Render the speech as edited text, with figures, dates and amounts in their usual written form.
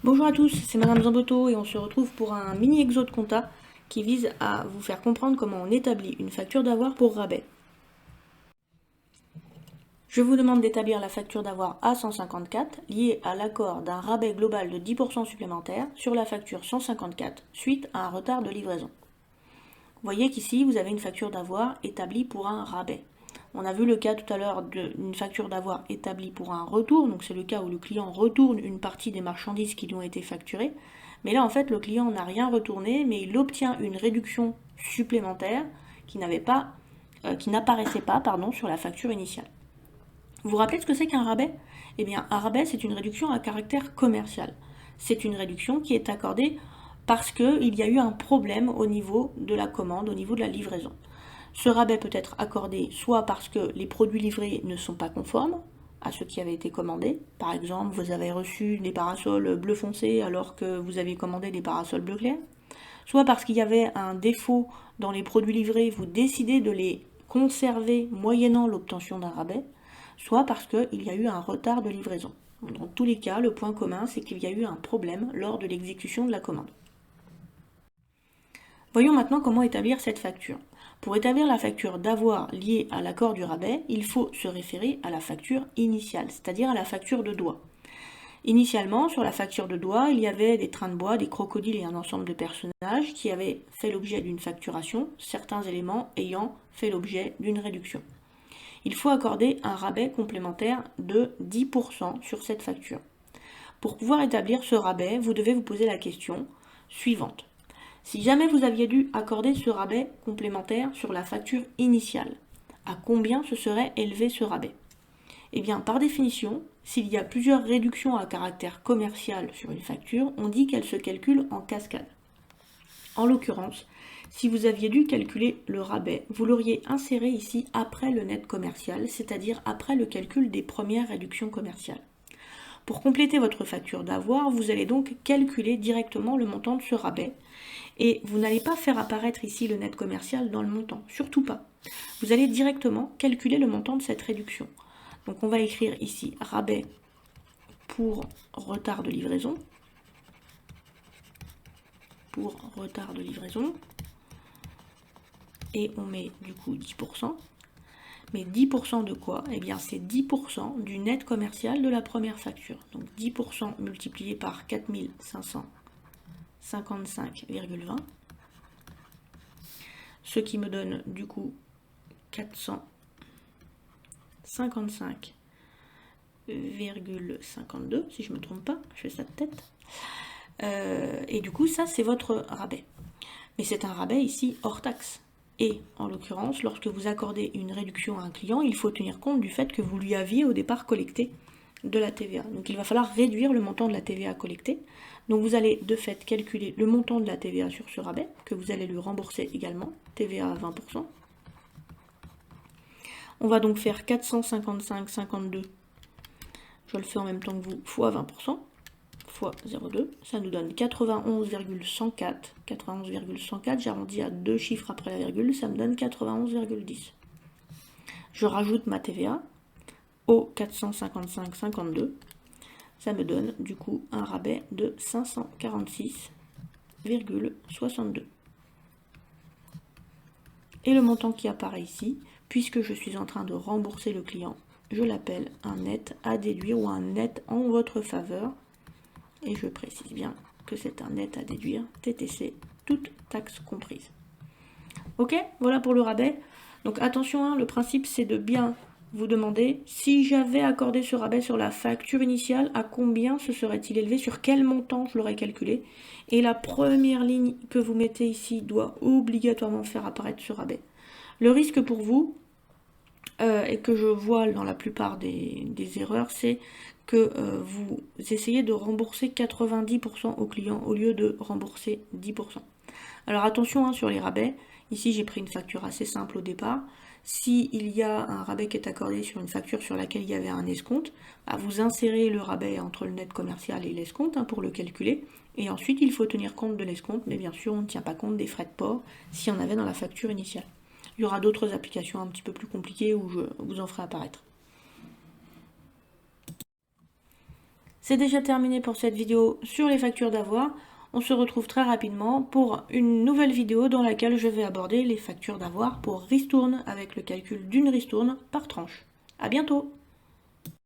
Bonjour à tous, c'est Madame Zamboto et on se retrouve pour un mini exo de compta qui vise à vous faire comprendre comment on établit une facture d'avoir pour rabais. Je vous demande d'établir la facture d'avoir A154 liée à l'accord d'un rabais global de 10% supplémentaire sur la facture 154 suite à un retard de livraison. Vous voyez qu'ici vous avez une facture d'avoir établie pour un rabais. On a vu le cas tout à l'heure d'une facture d'avoir établie pour un retour, donc c'est le cas où le client retourne une partie des marchandises qui lui ont été facturées. Mais là, en fait, le client n'a rien retourné, mais il obtient une réduction supplémentaire qui n'apparaissait pas, sur la facture initiale. Vous vous rappelez ce que c'est qu'un rabais? Eh bien, un rabais, c'est une réduction à caractère commercial. C'est une réduction qui est accordée parce qu'il y a eu un problème au niveau de la commande, au niveau de la livraison. Ce rabais peut être accordé soit parce que les produits livrés ne sont pas conformes à ce qui avait été commandé. Par exemple, vous avez reçu des parasols bleu foncé alors que vous aviez commandé des parasols bleu clair. Soit parce qu'il y avait un défaut dans les produits livrés, vous décidez de les conserver moyennant l'obtention d'un rabais. Soit parce qu'il y a eu un retard de livraison. Dans tous les cas, le point commun, c'est qu'il y a eu un problème lors de l'exécution de la commande. Voyons maintenant comment établir cette facture. Pour établir la facture d'avoir liée à l'accord du rabais, il faut se référer à la facture initiale, c'est-à-dire à la facture de doigt. Initialement, sur la facture de doigt, il y avait des trains de bois, des crocodiles et un ensemble de personnages qui avaient fait l'objet d'une facturation, certains éléments ayant fait l'objet d'une réduction. Il faut accorder un rabais complémentaire de 10% sur cette facture. Pour pouvoir établir ce rabais, vous devez vous poser la question suivante. Si jamais vous aviez dû accorder ce rabais complémentaire sur la facture initiale, à combien se serait élevé ce rabais? Eh bien, par définition, s'il y a plusieurs réductions à caractère commercial sur une facture, on dit qu'elle se calcule en cascade. En l'occurrence, si vous aviez dû calculer le rabais, vous l'auriez inséré ici après le net commercial, c'est-à-dire après le calcul des premières réductions commerciales. Pour compléter votre facture d'avoir, vous allez donc calculer directement le montant de ce rabais. Et vous n'allez pas faire apparaître ici le net commercial dans le montant, surtout pas. Vous allez directement calculer le montant de cette réduction. Donc on va écrire ici rabais pour retard de livraison. Et on met du coup 10%. Mais 10% de quoi? Eh bien c'est 10% du net commercial de la première facture. Donc 10% multiplié par 4555,20. Ce qui me donne du coup 455,52, si je ne me trompe pas, je fais ça de tête. Et du coup, ça, c'est votre rabais. Mais c'est un rabais ici hors taxe. Et en l'occurrence, lorsque vous accordez une réduction à un client, il faut tenir compte du fait que vous lui aviez au départ collecté de la TVA. Donc il va falloir réduire le montant de la TVA collectée. Donc vous allez de fait calculer le montant de la TVA sur ce rabais, que vous allez lui rembourser également, TVA à 20%. On va donc faire 455,52, je le fais en même temps que vous, fois 20%, fois 0,2, ça nous donne 91,104. 91,104, j'arrondis à deux chiffres après la virgule, ça me donne 91,10. Je rajoute ma TVA au 455,52, ça me donne du coup un rabais de 546,62. Et le montant qui apparaît ici, puisque je suis en train de rembourser le client, je l'appelle un net à déduire ou un net en votre faveur. Et je précise bien que c'est un net à déduire, TTC, toute taxe comprise. Ok, voilà pour le rabais. Donc attention, hein, le principe c'est de bien vous demander si j'avais accordé ce rabais sur la facture initiale, à combien se serait-il élevé, sur quel montant je l'aurais calculé. Et la première ligne que vous mettez ici doit obligatoirement faire apparaître ce rabais. Le risque pour vous, et que je vois dans la plupart des erreurs, c'est que vous essayez de rembourser 90% au client au lieu de rembourser 10%. Alors attention hein, sur les rabais, ici j'ai pris une facture assez simple au départ. S'il y a un rabais qui est accordé sur une facture sur laquelle il y avait un escompte, bah, vous insérez le rabais entre le net commercial et l'escompte hein, pour le calculer. Et ensuite il faut tenir compte de l'escompte, mais bien sûr on ne tient pas compte des frais de port s'il y en avait dans la facture initiale. Il y aura d'autres applications un petit peu plus compliquées où je vous en ferai apparaître. C'est déjà terminé pour cette vidéo sur les factures d'avoir. On se retrouve très rapidement pour une nouvelle vidéo dans laquelle je vais aborder les factures d'avoir pour ristourne avec le calcul d'une ristourne par tranche. À bientôt!